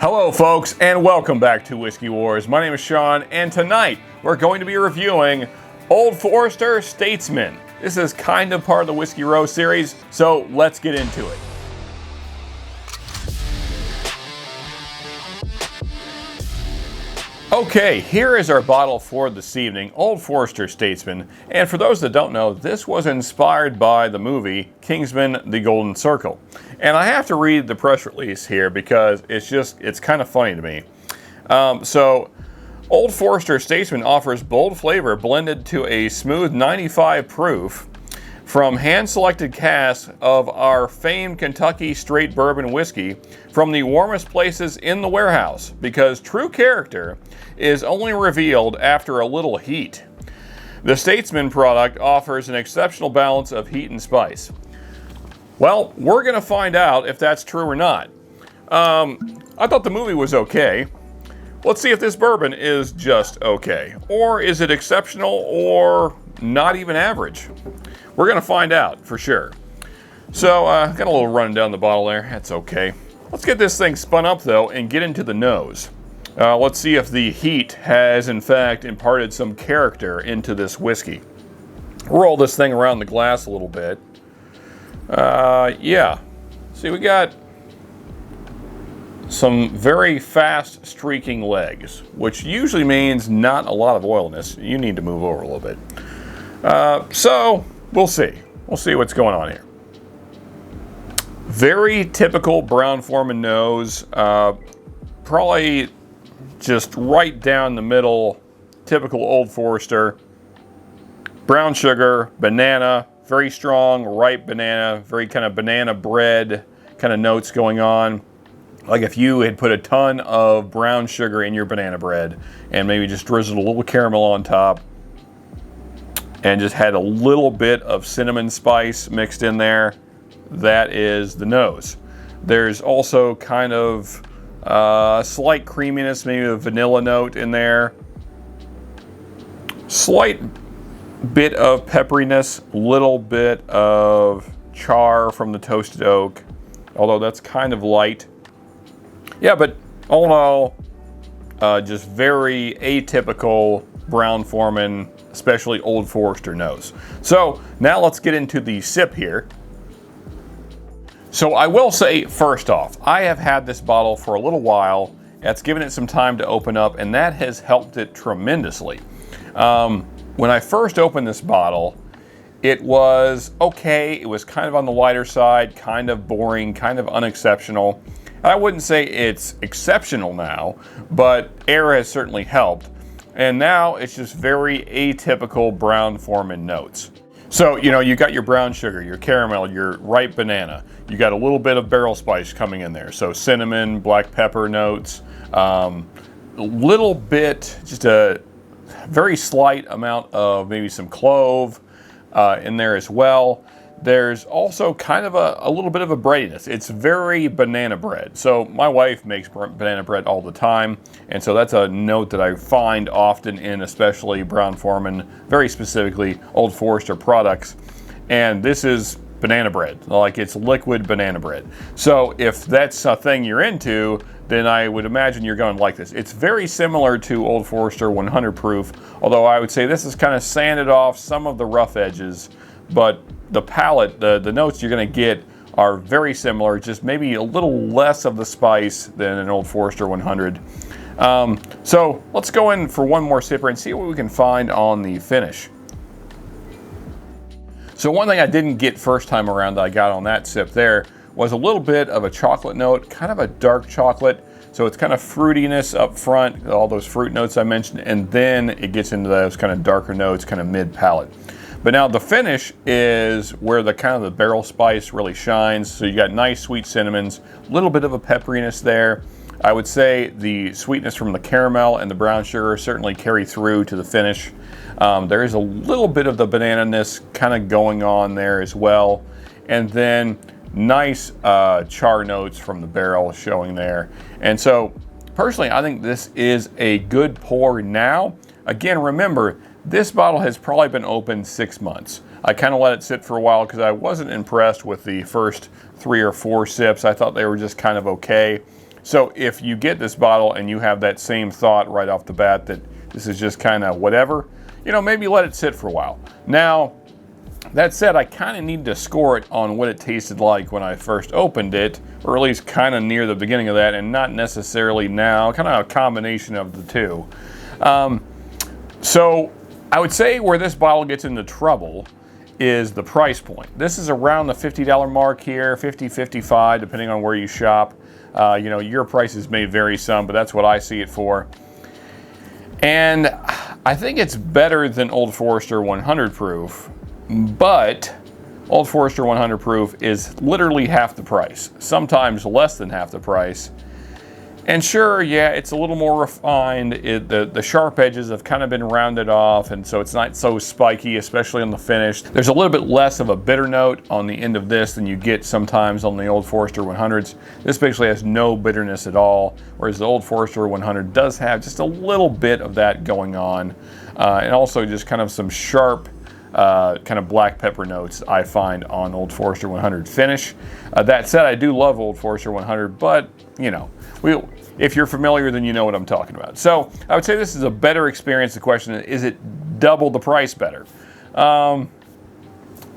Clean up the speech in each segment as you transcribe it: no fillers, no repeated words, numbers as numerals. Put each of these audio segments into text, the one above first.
Hello folks, and welcome back to Whiskey Wars. My name is Sean, and tonight we're going to be reviewing Old Forester Statesman. This is kind of part of the Whiskey Row series, so let's get into it. Okay, here is our bottle for this evening, Old Forester Statesman. And for those that don't know, this was inspired by the movie Kingsman: The Golden Circle. And I have to read the press release here because it's kind of funny to me. So, Old Forester Statesman offers bold flavor blended to a smooth 95 proof from hand-selected casks of our famed Kentucky straight bourbon whiskey from the warmest places in the warehouse, because true character is only revealed after a little heat. The Statesman product offers an exceptional balance of heat and spice. Well, we're going to find out if that's true or not. I thought the movie was okay. Let's see if this bourbon is just okay. Or is it exceptional or not even average? We're going to find out for sure. So, got a little run down the bottle there. That's okay. Let's get this thing spun up though and get into the nose. Let's see if the heat has in fact imparted some character into this whiskey. Roll this thing around the glass a little bit. Yeah. See, we got some very fast streaking legs, which usually means not a lot of oiliness. You need to move over a little bit. So, we'll see. We'll see what's going on here. Very typical Brown-Forman nose. Probably just right down the middle. Typical Old Forester. Brown sugar, banana, very strong, ripe banana, very kind of banana bread kind of notes going on. Like if you had put a ton of brown sugar in your banana bread and maybe just drizzled a little caramel on top and just had a little bit of cinnamon spice mixed in there, that is the nose. There's also kind of slight creaminess, maybe a vanilla note in there. Slight bit of pepperiness, little bit of char from the toasted oak, although that's kind of light. Yeah, but all in all, just very atypical Brown-Forman, especially Old Forester nose. So now let's get into the sip here. So I will say, first off, I have had this bottle for a little while. That's given it some time to open up, and that has helped it tremendously. When I first opened this bottle, it was okay. It was kind of on the lighter side, kind of boring, kind of unexceptional. I wouldn't say it's exceptional now, but air has certainly helped. And now it's just very atypical Brown-Forman notes. So, you know, you got your brown sugar, your caramel, your ripe banana. You got a little bit of barrel spice coming in there. So cinnamon, black pepper notes, a little bit, just a very slight amount of maybe some clove in there as well. There's also kind of a little bit of a breadiness. It's very banana bread. So my wife makes banana bread all the time, and so that's a note that I find often in especially Brown-Forman, very specifically Old Forester products. And this is banana bread, like it's liquid banana bread. So if that's a thing you're into, then I would imagine you're going to like this. It's very similar to Old Forester 100 proof, although I would say this is kind of sanded off some of the rough edges, but the palate, the notes you're going to get are very similar, just maybe a little less of the spice than an Old Forester 100. So let's go in for one more sipper and see what we can find on the finish. So one thing I didn't get first time around that I got on that sip there was a little bit of a chocolate note, kind of a dark chocolate. So it's kind of fruitiness up front, all those fruit notes I mentioned, and then it gets into those kind of darker notes, kind of mid-palate. But now the finish is where the kind of the barrel spice really shines. So you got nice sweet cinnamons, a little bit of a pepperiness there. I would say the sweetness from the caramel and the brown sugar certainly carry through to the finish. There is a little bit of the banana-ness kind of going on there as well. And then nice char notes from the barrel showing there. And so personally, I think this is a good pour now. Again, remember, this bottle has probably been open 6 months. I kind of let it sit for a while because I wasn't impressed with the first 3 or 4 sips. I thought they were just kind of okay. So if you get this bottle and you have that same thought right off the bat that this is just kind of whatever, you know, maybe let it sit for a while. Now, that said, I kind of need to score it on what it tasted like when I first opened it, or at least kind of near the beginning of that, and not necessarily now, kind of a combination of the two. So I would say where this bottle gets into trouble is the price point. This is around the $50 mark here, $50, $55, depending on where you shop. You know, your prices may vary some, but that's what I see it for. And I think it's better than Old Forester 100 proof, but Old Forester 100 proof is literally half the price, sometimes less than half the price. And sure, yeah, it's a little more refined. The sharp edges have kind of been rounded off, and so it's not so spiky, especially on the finish. There's a little bit less of a bitter note on the end of this than you get sometimes on the Old Forester 100s. This basically has no bitterness at all, whereas the Old Forester 100 does have just a little bit of that going on, and also just kind of some sharp kind of black pepper notes I find on Old Forester 100 finish. That said, I do love Old Forester 100, but you know, if you're familiar, then you know what I'm talking about. So I would say this is a better experience. The question is it double the price better?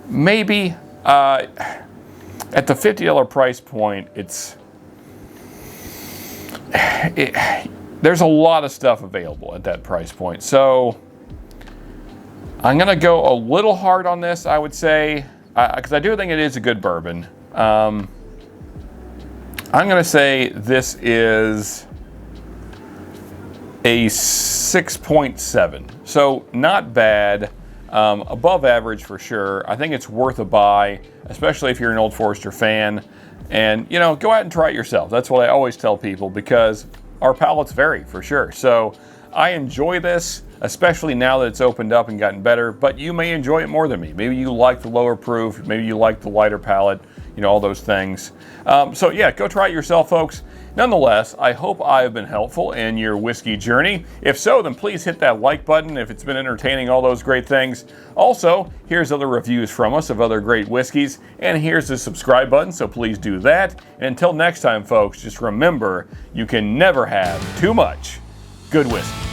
Maybe. At the $50 price point, there's a lot of stuff available at that price point. So I'm going to go a little hard on this, I would say, because I do think it is a good bourbon. I'm going to say this is a 6.7. So not bad, above average for sure. I think it's worth a buy, especially if you're an Old Forester fan. And, you know, go out and try it yourself. That's what I always tell people, because our palates vary for sure. So I enjoy this, especially now that it's opened up and gotten better, but you may enjoy it more than me. Maybe you like the lower proof, maybe you like the lighter palate, you know, all those things. So yeah, go try it yourself, folks. Nonetheless, I hope I've been helpful in your whiskey journey. If so, then please hit that like button if it's been entertaining, all those great things. Also, here's other reviews from us of other great whiskeys, and here's the subscribe button, so please do that. And until next time, folks, just remember, you can never have too much good whiskey.